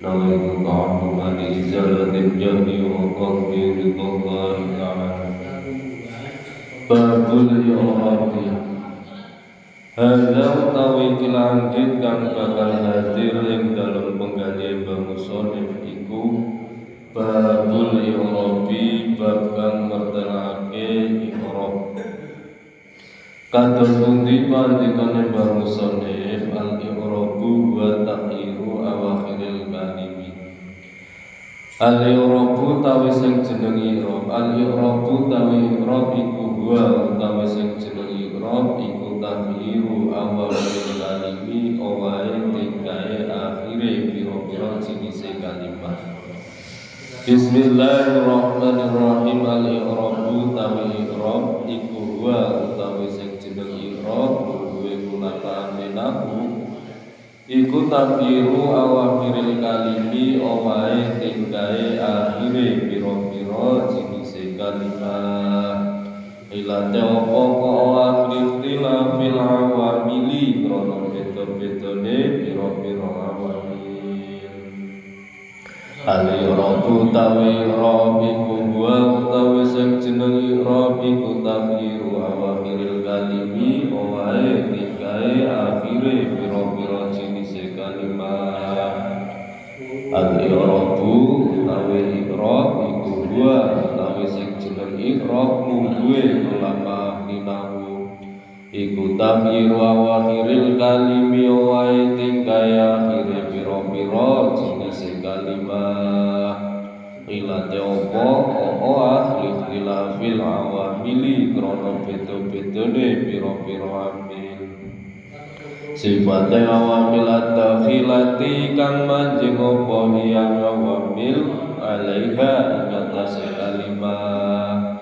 نويت تعظما لإزالة الجهل وقصد رضا الله تعالى. باب الإعراب. Hadza utawi iki lanjut kang bakal hadir ing dalem penggali musonif iku babul i'rabi, bab kang mertelake i'rab. Kados pundi pandikane musonif al-i'rabu wa takhiru awakhiril kalimi. Al-i'rabu utawi sing jeneng i'rab, al-i'rabu utawi i'rab iku wa utawi sing jeneng i'rab iku takhiru awakhiril kalimi, owahe tingkae akhire pira-pira jinise kalimat. Bismillahirrahmanirrahim. Al-i'rabu utawi i'rab iku wa utawi sing jeneng i'rab kuwe ulama nahwu iku takdiru awakhiril kalimi, owahe tingkae akhire pira-pira jinise kalimat. Ilate apa kok akhir tilafil awamili krono beda-bedane pira-pira awamil. Al-i'rabu utawi i'rab iku wa utawi sing jeneng i'rab iku takdiru awakhiril kalimi, owahe tingkae akhire pira-pira jinise kalimat. Al-i'rabu utawi i'rab iku wa utawi sing jeneng i'rab mungguhe ulama nahwu iku takdiru awakhiril kalimi, owahe tingkae akhire pira-pira jinise kalimat. Ilate apa ahli khilafil awamili krono beda-bedane pira-pira amil. Sifate awamil ad-dakhilati kang manjing apa yang awamil alaiha ing atase kalimat.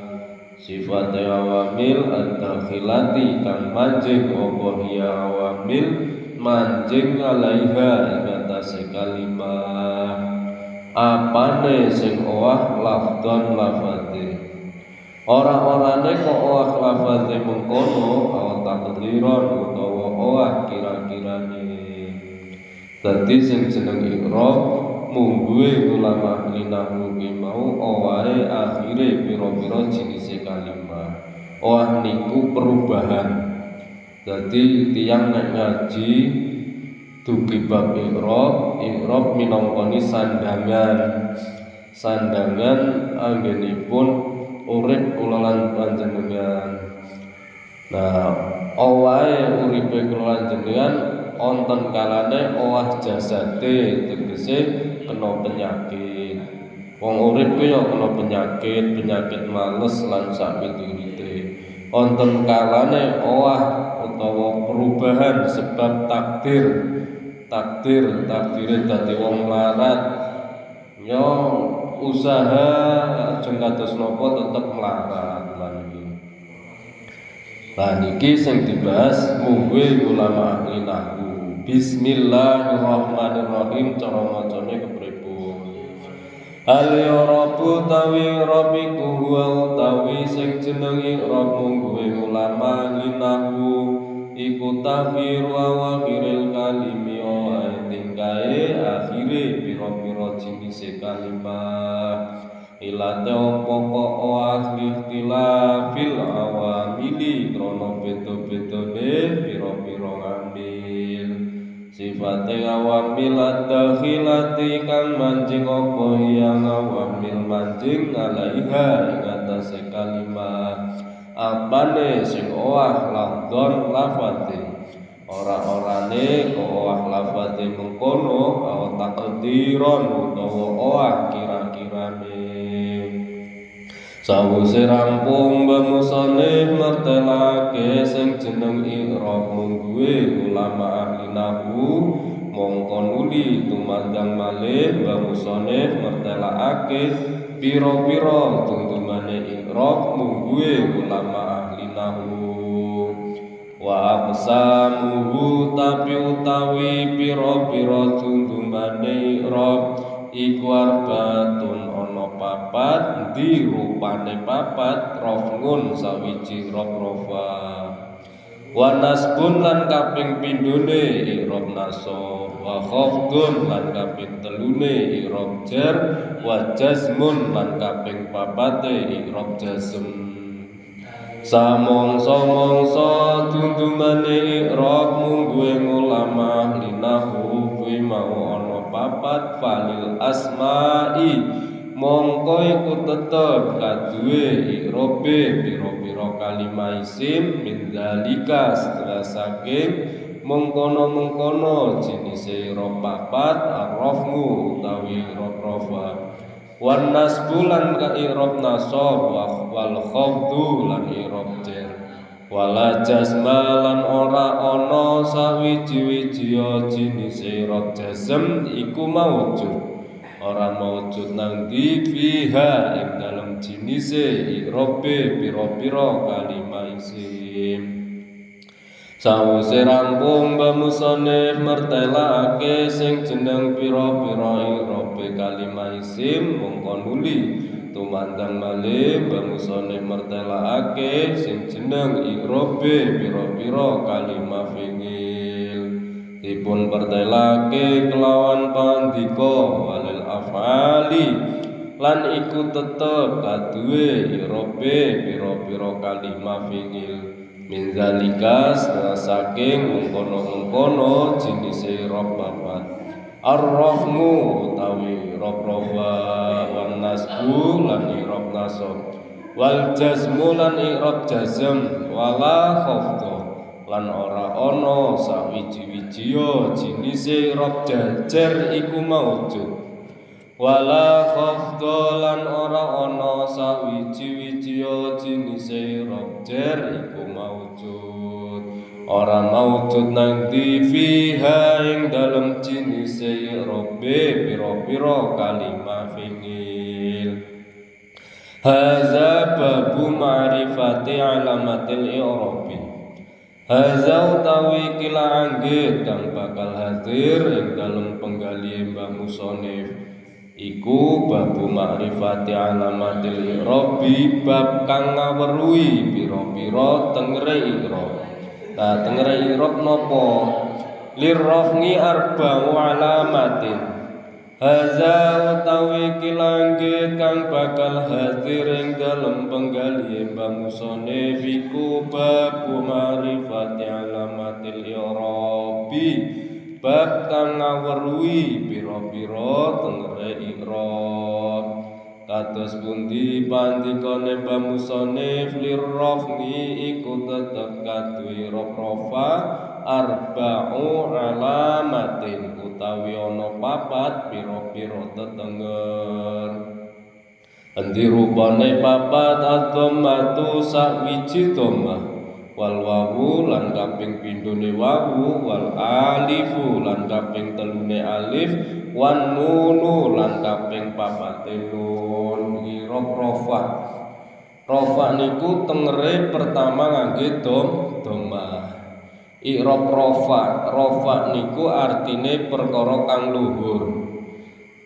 Sifate awamil ad-dakhilati kang manjing apa yang awamil manjing alaiha ing atase kalimat. Apane sing owah lafdon lafadhe, ora-orane kok owah lafadhe mengkono aw takdiron utawa owah kira-kirane. Dadi sing jeneng i'rab mungguhe ulama nahwu ki mau owahe akhire pira-pira jinise kalimat. Owah niku perubahan. Dadi tiyang nek ngaji dugi bab i'rab minangka sandangan anggenipun urip kula lan panjenengan. Nah, owahe uripe kula lan jenengan wonten kalane owah jasate, tegese kena penyakit. Wong urip ku ya kena penyakit males lan sak miturute. Wonten kalane owah utawa perubahan sebab takdire dadi wong melarat, yo usaha ajeng kados napa tetep melarat lan iki. Lah niki sing dibahas mungguhe ulama ahli nahwu. Bismillahirrahmanirrahim, cara macane kepripun? Al-i'rabu utawi i'rab iku huwa utawi sing jeneng i'rab mungguhe ulama ahli nahwu iku takhiru awakhiril kalimi, owahe tingkae akhire pira-pira jinise kalimat. Ilate apa kok ahli ikhtilafil awamili krono beda-bedane pira-pira amil. Sifate awamil ad-dakhilati kang manjing apa yang awamil manjing alaiha ing atase kalimat. Apane sing owah lafdon lafadhe, ora-orane kok owah lafadhe mengkono aw takdiron utawa owah kira-kirane. Sawise rampung musonif martelake sing jeneng i'rab mungguhe ulama ahli nahwu, mongko nuli tumandang malih musonif martelake pira-pira tuntumane i'rab mungguhe ulama ahli nahwu. Wa aqsamuhu tapi utawi pira-pira tuntumane i'rab iku arbatun ana papat, di rupane papat, rofngun sawiji rof rofa. wa nasbun lan kaping pindhone i'rab nasab, wa khafdun lan kaping telune i'rab jar, wa jazmun lan kaping papate i'rab jazm. Samongso-mongso dundumane i'rab mungguhe ulama linahu kuwi mau ana papat falil asma'i mongko iku tetep kaduwe i'rabe pira-pira kalimah isim min zalika setengah saking mengkono-mengkono jenise i'rab papat arrafmu utawi i'rab rafa. Wan nasbu lan ka i'rab nasab wal khafdu lan i'rab jar wala jazma lan ora ana sawiji-wijiya jinis i'rab jazm iku maujud ora maujud nang di fiha ing dalem jinise i'rabe pira-pira kalimah isim. Sawise rampung musannif mertelake sing jeneng pira-pira i'rabe kalimah isim mongko nuli tumandang malih musannif mertelake sing jeneng i'rabe pira-pira kalimah fi'il dipun pertelake kelawan pandika walil af'ali lan iku tetep kaduwe i'rabe pira-pira kalimah fi'il min zalika saking mengkono-mengkono jenis i'rab papat arrafmu utawi i'rab rafa wan nasbu lan i'rab nasab wal jazmu lan i'rab jazm wala khafdhu lan ora ana sawiji-wijiya jenis i'rab jar iku maujud wala khafdhu lan ora ana sawiji-wijiya jenis i'rab jar iku maujud ora maujud nang di fiha ing dalem jenis i'rab pira-pira kalimah fi'il. Hadza babu ma'rifati alamatil i'rabi. Hadza utawi kila anggit kang bakal hadir ing dalem penggalihe Mbah Musonif iku babu ma'rifati alamatil i'rabi bab kang ngaweruhi pira-pira tengere i'rab. Nah tengere i'rab napa? Lirrafni arba'u alamatin. Hadza utawi kilanggit kang bakal hadir ing dalem penggalihe Mbah Musonif iku babu ma'rifati alamatil i'rabi bab kang ngaweruhi pira-pira tengere i'rab. Kados pundi pandikane Mbah Musonif lirrafni iku tetep kaduwe i'rab rafa arba'u alamatin utawi ana papat pira-pira tetenger. Endi rupane papat ad-dhammatu sawiji dhammah wal wawu lan kaping pindhone wawu wal alifu lan kaping telune alif wan nunu lan kaping papate nun i'rab rafa. Rafa niku tengere pertama ngangge dhammah. I'rab rafa niku artine perkara kang luhur.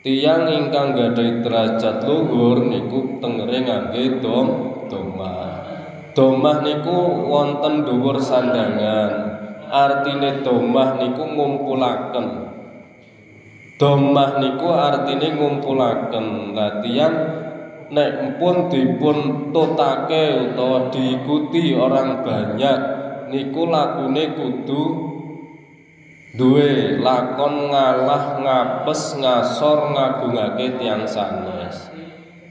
Tiyang ingkang gadhahi derajat luhur niku tengere ngangge dhammah. Dhammah niku wonten dhuwur sandangan. Artine dhammah niku ngumpulaken. Dhammah niku artine ngumpulaken. Lah tiyang nek pun dipun tutake utawa diikuti orang banyak niku lakune kudu duwe lakon ngalah ngapes ngasor ngagungake tiyang sanes.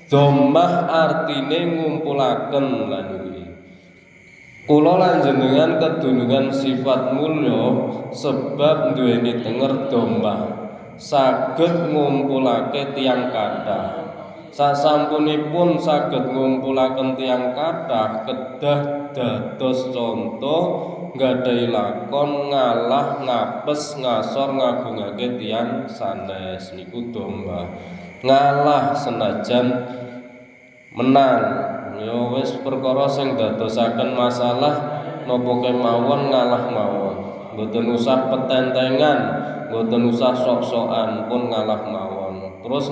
Dhammah artine ngumpulaken lan kula lan jenengan kedunungan sifat mulya sebab duweni tenger dhammah saged ngumpulake tiyang kathah. Sasampunipun saged ngumpulaken tiyang kathah kedah dados contoh nggadhahi lakon ngalah ngapes ngasor ngagungake tiyang sanes niku dhammah. Ngalah senajan menang ya wis perkara sing dadosaken masalah napa kemawon ngalah mawon, mboten usah petentengan, mboten usah sok-sokan pun ngalah mawon. Terus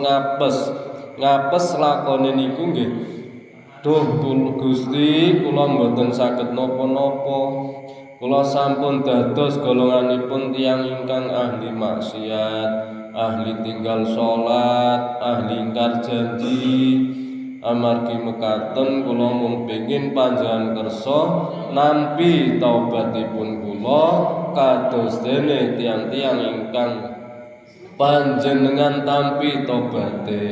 ngapes lakone niku nggih duh Gusti kula mboten saged napa-napa Kula sampun dados golonganipun tiyang ingkang ahli maksiat, ahli tinggal salat, ahli ingkar janji. Amargi mekaten kula mung pengin panjenengan kersa nampi taubatipun kula kados dene tiyang-tiyang ingkang panjenengan tampi taubate,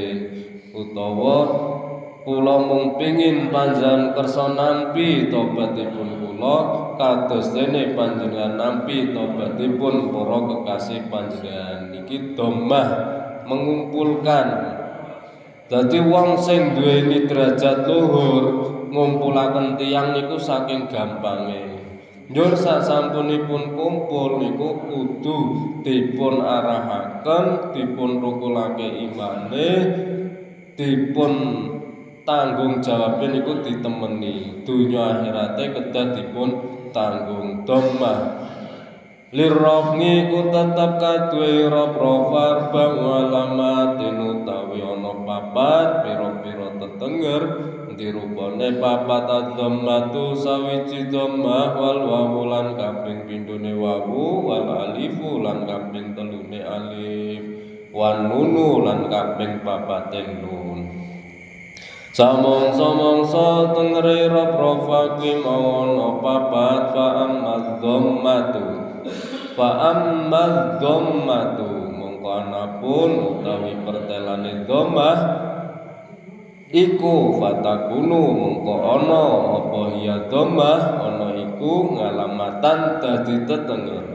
utawa kula mung pengin panjenengan kersa nampi taubatipun kula kados dene panjenengan nampi taubatipun para kekasih panjenengan. Niki dhammah mengumpulkan. Dadi wong sing duweni derajat luhur ngumpulaken tiyang niku saking gampange. Njur sasampunipun kumpul niku kudu dipun arahaken, dipun rukulake imane, dipun tanggung jawab niku ditemeni. Dunya akhirate kedah dipun tanggung. Dhammah lirrafni ku tetep kaduwe rof-rofar bang walamatin utawi ana papat pira-pira tetenger dirupane papat adzammatu sawiji dhammah wal wawulan kaping pindhone wawu wal alifu lan kaping telune alif wan nunu lan kaping papate nun. Samangsa tengere rof-rofa kuwi mau ana papat fa ammaz dhammatu mongko anapun utawi pertelane dhammah iku fatakunu mongko ana apa ya dhammah ana iku ngalamatan dadi tetenger.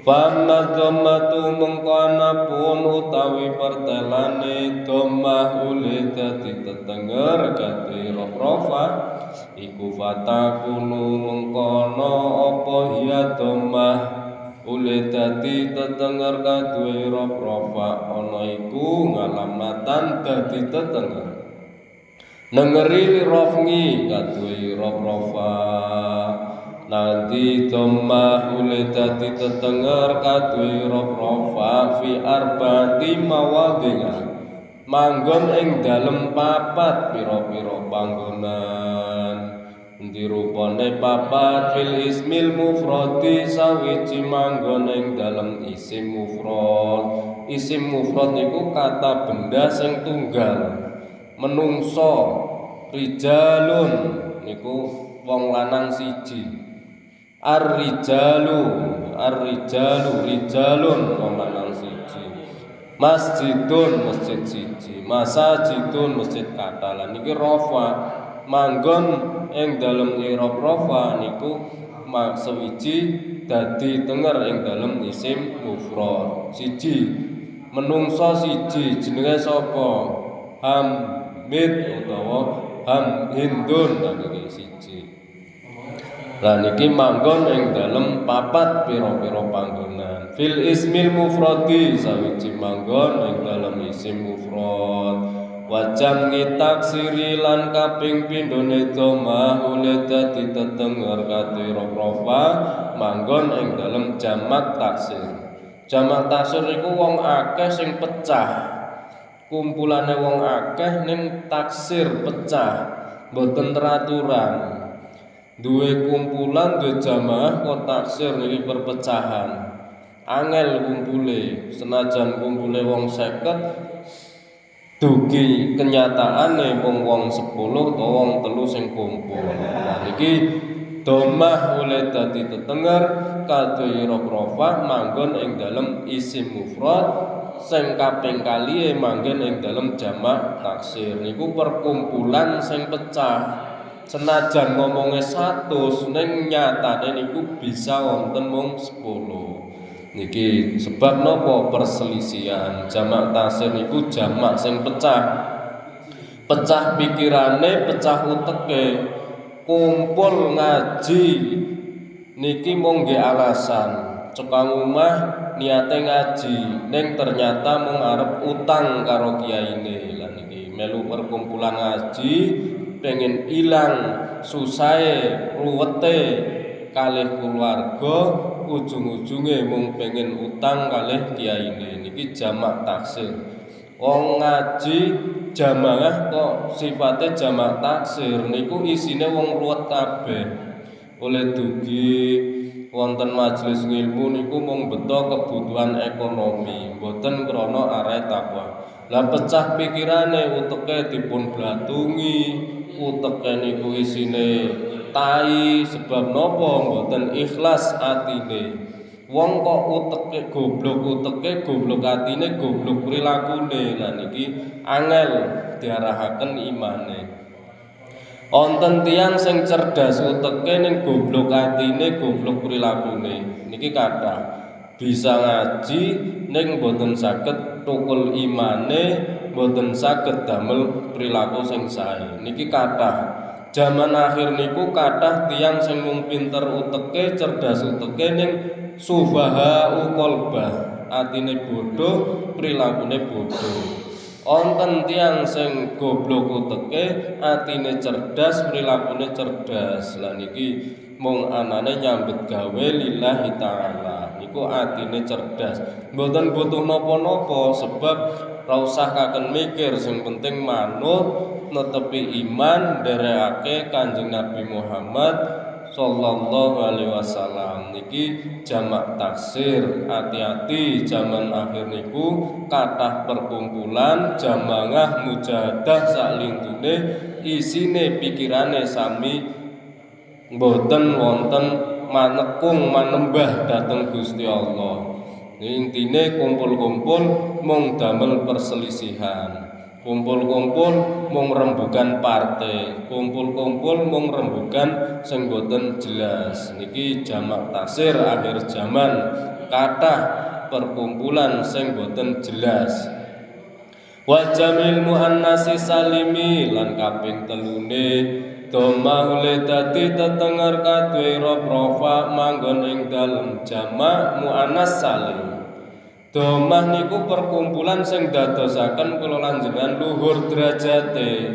Fa ammaz dhammatu mongko anapun utawi pertelane dhammah ule dadi tetenger kadhe rof-rofa iku fatakunu mongko ana apa ya dhammah ule dadi tetenger kaduwe rof-rofa ana iku ngalamatan dadi tetenger. Nengeri rofngi kaduwe rof-rofa nanti dhammah ule dadi tetenger kaduwe rof-rofa fi arba'ati mawadhi'a manggon ing dalem papat pira-pira panggonan. Dirupane papat fil ismil mufradi sawiji manggon ing dalem isim mufrad. Isim mufrad niku kata benda sing tunggal. Menungso rijalun niku wong lanang siji. Ar-rijalu rijalun wong lanang siji. Masjidun masjid siji. Masajidun masjid katalan niki rafa manggon ing dalem i'rab rafa niku sewiji dadi tenger ing dalem isim mufrad. Siji menungso siji jenenge sapa? Hamid utawa Hindun niki siji. Lah niki manggon ing dalem papat pira-pira panggonan. Fil ismil mufradi sawiji manggon ing dalem isim mufrad. Wajam ngitaksiri lan kaping pindhone dhammah ule dadi tetenger kadhe rof-rofa manggon ing dalem jamak taksir. Jamak taksir niku wong akeh sing pecah. Kumpulane wong akeh ning taksir pecah, mboten teraturan. Duwe kumpulan duwe jamaah kok taksir niki perpecahan. Angel kumpule, senajan kumpule wong 50 dugi kenyataane wong 10 utawa wong 3 sing kumpul. Nah niki dhammah oleh dadi tetenger kadhe rof-rofa manggon ing dalem isim mufrad sing kaping kalih manggon ing dalem jamak taksir. Niku perkumpulan sing pecah. Senajan ngomongnya 100 ning nyatane niku bisa wonten mung 10. Niki sebab napa perselisihan jamak taksir niku jamak sing pecah. Pecah pikirane, pecah uteke. Kumpul ngaji niki mung nggih alasan. Cekang omah niate ngaji ning ternyata mung arep utang karo kiyaine. Lah niki melu perkumpulan ngaji pengen ilang susahe ruwete kalih keluarga ujung-ujunge mung pengen utang kalih kiyaine. Niki jamak taksir. Wong ngaji jamaah kok sifate jamak taksir niku isine wong ruwet kabeh. Oleh dugi wonten majelis ngilmu niku mung beto kebutuhan ekonomi, boten krana areh takwa. Lah pecah pikirane uteke dipun blatungi, uteke niku isine tai, sebab napa boten ikhlas atine. Wong kok uteke goblok atine, goblok prilakune. Lah niki angel diarahaken imane. Wonten tiyang sing cerdas uteke ning goblok atine, goblok prilakune. Niki kathah. Bisa ngaji ning boten saged tukul imane, boten saged damel prilaku sing sae. Niki kathah. Zaman akhir niku kathah tiyang sing mung pinter uteke, cerdas uteke ning sufaha qalbah. Atine bodoh, prilakune bodoh. Wonten tiyang sing goblok uteke, atine cerdas, prilakune cerdas. Lah niki mung anane nyambet gawe lillahi ta'ala. Niku atine cerdas. Mboten butuh napa-napa sebab ra usah kaken mikir, sing penting manut, netepi iman, nderekake Kanjeng Nabi Muhammad sallallahu alaihi wasallam. Niki jamak taksir, hati-hati zaman akhir niku kathah perkumpulan jamaah mujahadah saklintune isine pikirane sami boten wonten manekung manembah dhateng Gusti Allah. Intine kumpul-kumpul mung damel perselisihan. Kumpul-kumpul mung rembugan partai, kumpul-kumpul mung rembugan sing boten jelas. Niki jamak taksir akhir zaman, kathah perkumpulan sing boten jelas. Wa jamil muannasi salimi lan kaping telune doma ule dadi tetenger kadue rofa manggon ing dalem jamak muannas salim. Domah niku perkumpulan sing dadosaken kula lanjenengan luhur derajate.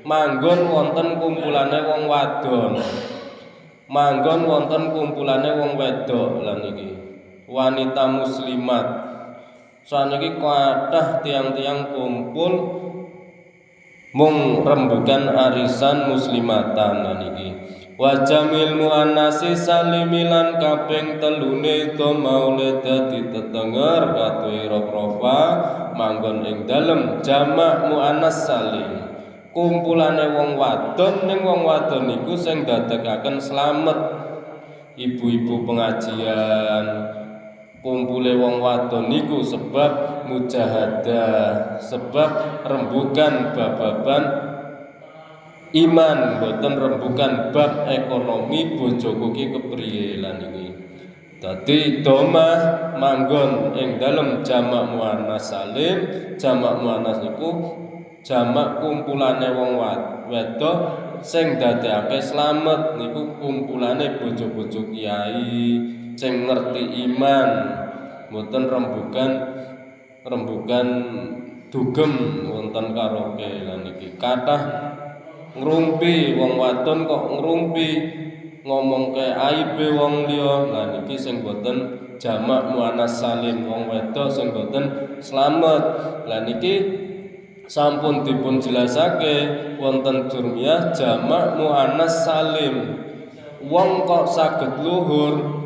Manggon wonten kumpulane wong wadon. Manggon wonten kumpulane wong wedok lan niki. Wanita muslimat. Saniki kathah tiang-tiang kumpul mung rembugan arisan muslimatan lan niki. Wa jamil muannasi salimilan kaping telune domaule dadi tetenger katue rofa manggon ing dalem jamak muannas salim. Kumpulane wong wadon ning wong wadon niku sing dadekaken slamet. Ibu-ibu pengajian, kumpule wong wadon niku sebab mujahadah, sebab rembugan bababan iman, boten rembugan bab ekonomi bojoku ki kepriye lan iki. Dadi domah manggon ing dalem jamak muannas salim. Jamak muannas niku jamak kumpulane wong wedok sing dadekake slamet. Niku kumpulane bojo-bojo kiai sing ngerti iman, boten rembugan dugem wonten karaoke lan iki. Kathah ngrumpi wong wadon kok ngrumpi ngomongke aibe wong liya. Lah niki sing boten jamak muannas salim, wong wedok sing boten slamet. Lah niki sampun dipun jelasake wonten jurmiyah jamak muannas salim. Wong kok saged luhur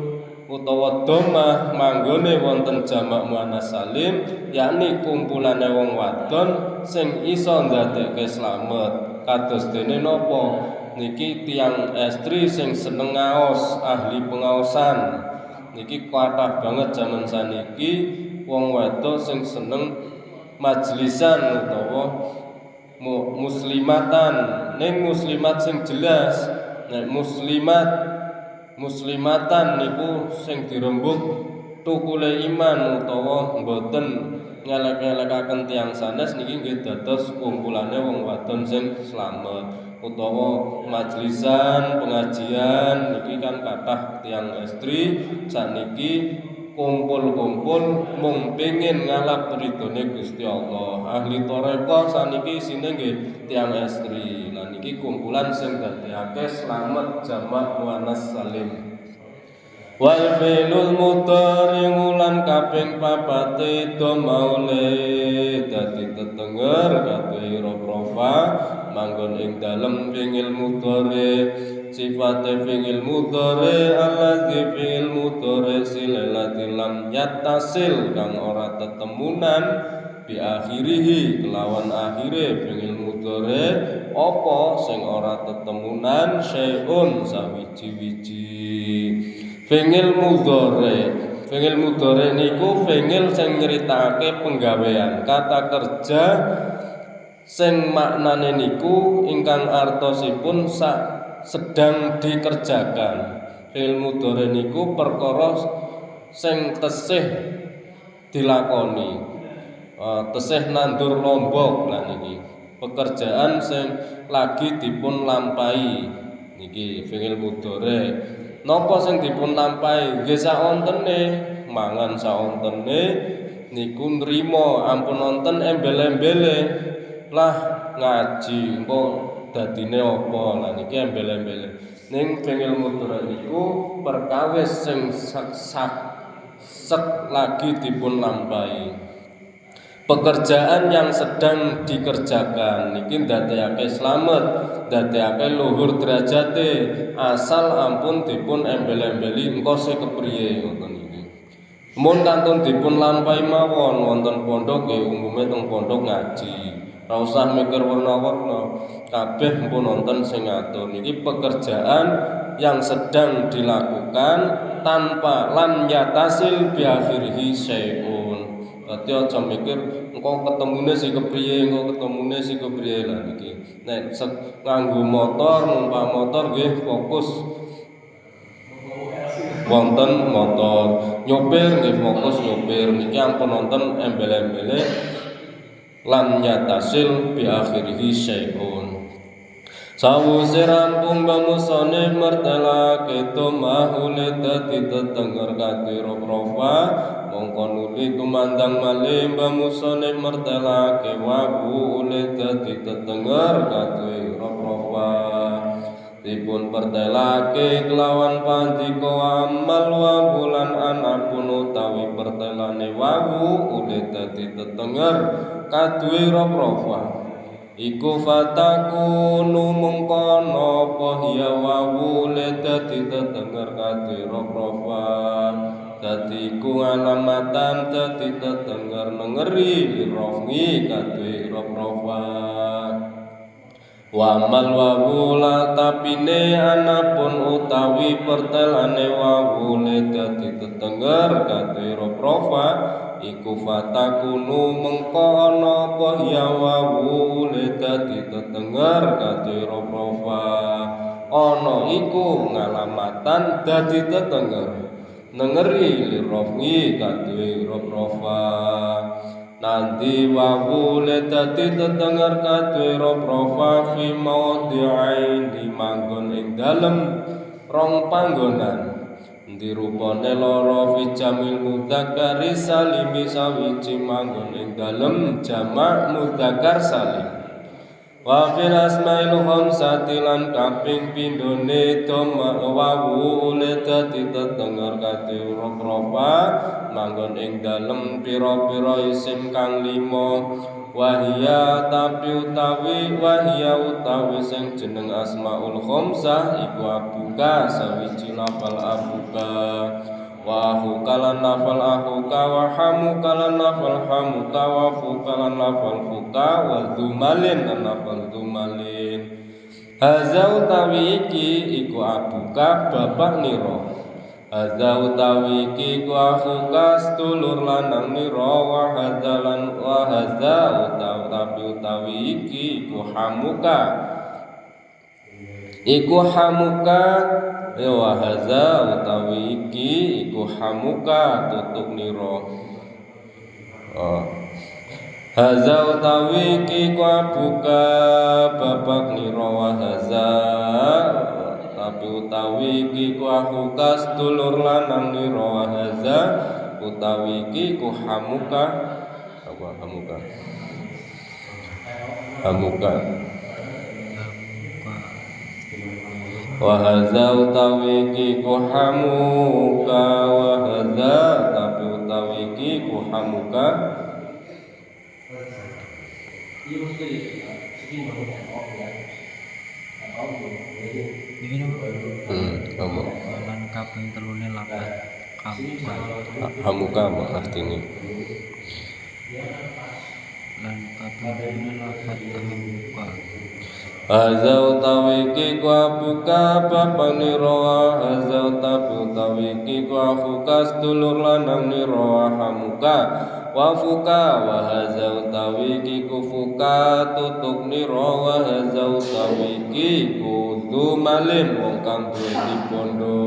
utawa domah manggone wonten jamak muannas salim, yakni kumpulane wong wadon sing iso ndadekke slamet. Kados dene napa niki tiyang estri sing seneng ngaos, ahli pengaosan. Niki kathah banget zaman saniki wong wedok sing seneng majlisan utawa muslimatan. Ning muslimat sing jelas, nek muslimatan niku sing dirembug tukule iman utawa mboten ngelek-ngelekaken tiyang sanes. Niki nggih dados kumpulane wong wadon sing slamet utawa majlisan pengajian. Niki kan kathah tiyang estri sakniki kumpul-kumpul mung pengin ngalap ridhone Gusti Allah. Ahli tarekah sakniki isine nggih tiyang estri. Lah niki kumpulan sing dadekake slamet jamak muannas salim. Wal fi'lul mudhari ngulan kaping papate domaule dadi tetenger kate rofa manggon ing dalem fi'il mudhari sifate fi'il mudhari allazi fi'il mudhari silati lam yattasil kang ora tetemunan bi akhirihi kelawan akhire fi'il mudhari apa sing ora tetemunan syai'un sawiji-wiji. Fi'il mudhari niku fi'il sing nyritakake penggawean kata kerja sing maknane niku ingkang artosipun sedang dikerjakan. Fi'il mudhari niku perkara sing tesih dilakoni. Tesih nandur lombok lah niki. Pekerjaan sing lagi dipun lampahi niki fi'il mudhari. Napa sing dipun lampahi nggih saontene mangan saontene niku nrimo ampun wonten embel-embele lah ngaji engko dadine apa lah niki embel-embele ning fi'il mudhari niku perkawis sing sek lagi dipun lampahi pekerjaan yang sedang dikerjakan niki ndadekake slamet ndadekake luhur derajate asal ampun dipun embel-embeli engko se kepriye ngoten iki mun kantun dipun lampahi mawon wonten pondok nggih umume teng pondok ngaji ora usah mikir warna-warna kabeh pun wonten sing ngatur niki pekerjaan yang sedang dilakukan tanpa lam yatasil bi akhirihi syai'un. Dadi aja mikir engko ketemune si kepriye lah niki. Nek nganggo motor, numpak motor nggih fokus wonten motor, nyopir nggih fokus nyopir. Niki ampun wonten embel-embele lam yatasil bi akhirihi syai'un. Sawise rampung bamusane mertelake tomahule dadi tetenger katira profa mongko nuli tumandang malih bamusane mertelake wabu ule dadi tetenger katira profa dipun pertelake kelawan pandika amal wabulan anapun utawi pertelane wabu ule dadi tetenger katira profa iku fatakunu mengkono pohya wawu le dadi tetenger katira profa dadi iku alamatan dadi tetenger nengeri lirofi katira profa wamal wawu la tapine anapun utawi pertelane wawu le dadi tetenger katira profa iku fatakunu mengkono pohya wawu le dadi tetenger katira profa ana iku ngalamatan dadi tetenger nengeri lirofi katira profa nanti wawu le dadi tetenger katira profa fi maudhi'ain manggon ing dalem rong panggonan dirupane loro fi jamil mudzakkari salimi sawiji manggon ing dalem jamak mudzakkar salim wa fil asmail khamsati lan kaping pindhone dhamma wawu le dadi tetenger katira profa manggon ing dalem pira-pira isim kang 5 wahia utawi sing jeneng asmaul khamsah iku abuka sawiji lafal abuka wa hukalan lafal ahuka wa hamuka lan lafal hamuka wa fukalan lafal fuka wa dumalin lan lafal dumalin haza utawi iki iku abuka bapak nira hadza utawi iki ku akhuka sedulur lanang nira wa hadza utawi iki ku hamuka ya wa hadza utawi iki iku hamuka tutuk nira hadza utawi iki ku abuka bapak nira wa hadza tapi utawi iki ku akhuka sedulur lanang nira wa hadza utawi iki ku hamuka wa hadza utawi iki ku hamuka wa hadza tapi utawi iki ku hamuka kamu lan kaping telune lapat hamuka apa artine lan kaping telune lapat hamuka Hadza utawi iki ku abuka bapak nira hadza utawi iki ku afuka sedulur lanang nira hamuka wa fuka wa hadza utawi iki ku fuka tutuk nira wa hadza utawi iki ku dumalin wong kang duweni bondo.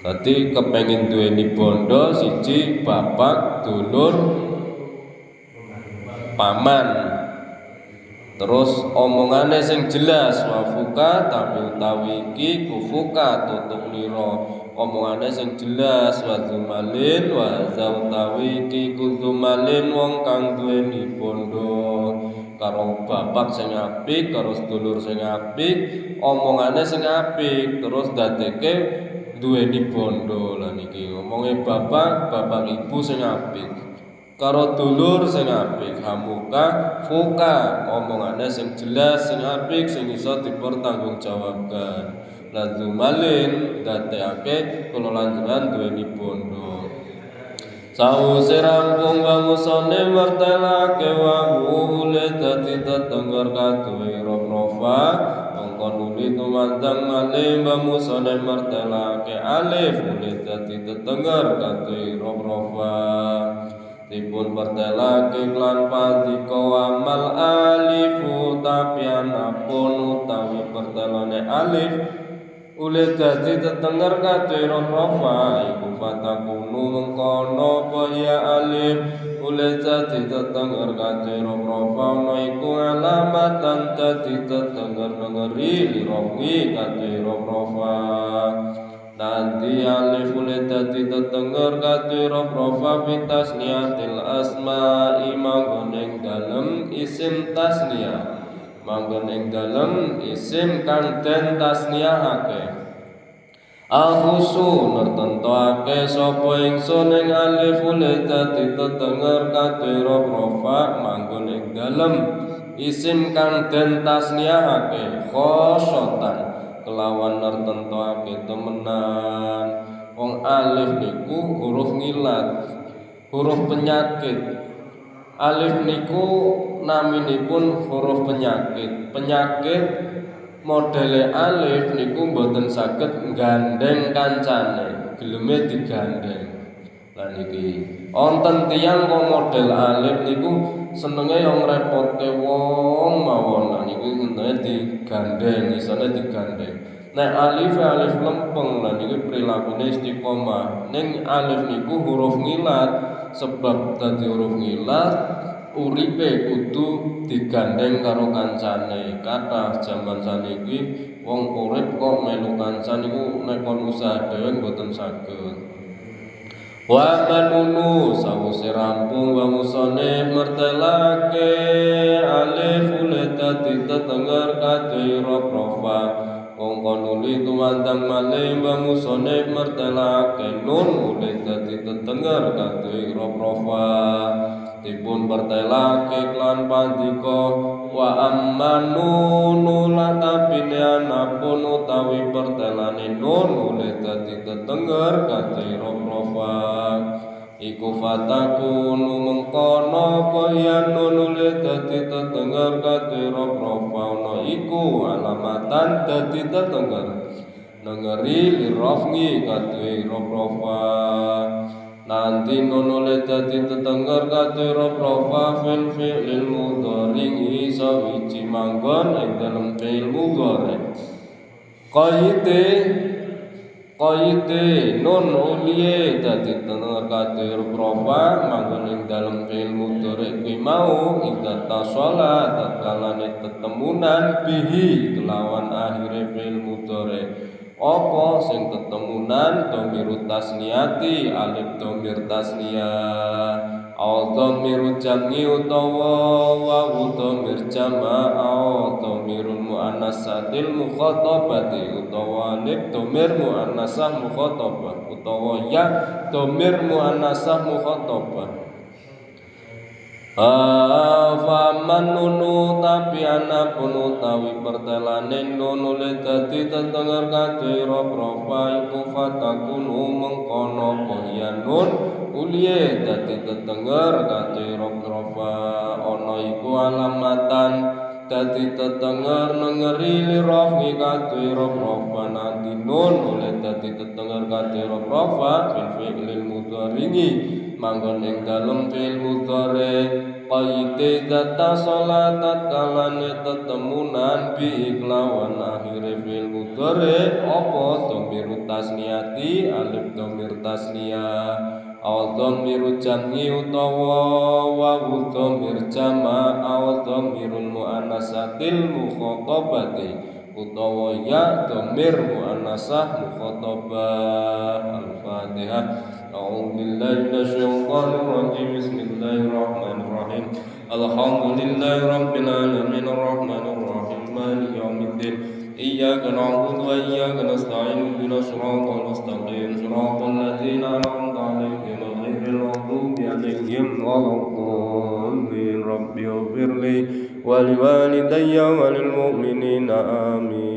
Dadi kepengin duweni bondo siji bapak dulur paman. Terus omongane sing jelas wafuka tapi utawi iki kufuka tutuk nira omongane sing jelas wa zumalin wa za utawi iki kuzumalin wong kang duweni bondo karo bapak sing apik karo sedulur sing apik omongane sing apik terus dadeke duweni bondo lan iki omonge bapak ibu sing apik karo dulur sing apik hamuka fuka omongane sing jelas sing apik sing iso dipertanggungjawabkan lazumalin dadekake kula lanjenengan duweni bondo sawise rampung bangusane martelake wahule dadi tetengger kaduwe rofa mongko nuli tumandang malih bangusane martelake alif ule dadi tetengger kaduwe rofa dipun pertelake klan padika amal alifu tapi anapun utawi pertelane alif ule dadi tetenger kadhe rofa iku fatakunu mengkono ya alif ule dadi tetenger kadhe rofa ana iku alamatan dadi tetenger ngeri lirofi kadhe rofa nanti alif ule dadi tetenger kadhe rofa fitas niatil asma'i manggon ing dalem isim tasniyah manggon ing dalem isim kang den tasniyahake Alhusu nertentoake sapa ingsun ing alif ule dadi tetenger kadhe rofa manggon ing dalem isim kang den tasniyahake khosotan kelawan nertentoake temenan wong alif niku huruf ngilat huruf penyakit alif niku naminipun huruf penyakit modele alif niku mboten saged gandeng kancane geleme digandeng lan iki wonten tiyang kok model alif niku senenge yo ngrepotke wong mawon lan niku senenge digandeng isane digandeng nek alif lempeng lan niku prilakune istiqomah ning alif niku huruf ngilat sebab dadi huruf ngilat uripe kudu digandeng karo kancane kathah jaman saniki wong urip kok melu kancan niku nek kon usaha dhewe mboten saged wa manunu sawise rampung wangusane mertelake alif ule dadi tetenger kadhe rofa wong kon nuli tumandang malih wangusane mertelake nun ule dadi tetenger kadhe rofa dipun pertelake klan pandika wa ammanu nulatapine anapun utawi pertelane nun ule dadi tetenger kadhe rofa iku fatakunu mengkono kaya nun ule dadi tetenger kadhe rofa ana iku alamatan dadi tetenger nengeri lirafngi kadhe rofa nanti nonole dadi tetenger kadhe rofa fil fi'lil mudhari iso wiji manggon ing dalem fi'il mudhari qaide nun uliye dadi tetenger kadhe rofa manggon ing dalem fi'il mudhari kuwi mau idza tasala tatkalane tetemunan bihi kelawan akhire fi'il mudhari apa sing tetemunan dhamir tasniyati alif dhamir tasniyah Dhamirul jam'i utawa wawu dhamir jama' dhamirul muannatsatil mukhatabati utawa alif dhamir muannasah mukhatabah utawa ya dhamir muannasah mukhatabah. Faman nunu tapi anapun utawi pertelane nunu le dadi tetenger kadhe rofa iku fatakunu mengkono ya nun uliye dadi tetenger kadhe rofa ana iku alamatan dadi tetenger nengeri lirofi kadhe rofa nanti nun oleh dadi tetenger kadhe rofa bil fi'lil mudhari manggon ing dalem fi'il mudhari qayyid data salatat kalane tetemunan bi iklawan akhire fi'il mudhari apa dhamir tasniyati alif dhamir tasniyah aw dhamir jam'i utawa wawu dhamir jama' aw dhamirul muannatsatil mukhatabati utawa ya dhamir muannasah mukhatabah. Al-Fatihah. أعوذ بالله من الشيطان الرجيم بسم الله الرحمن الرحيم الحمد لله رب العالمين الرحمن الرحيم مالك يوم الدين إياك نعبد وإياك نستعين اهدنا الصراط المستقيم صراط الذين أنعمت عليهم غير المغضوب عليهم ولا الضالين رب اغفر لي ولوالدي وللمؤمنين آمين.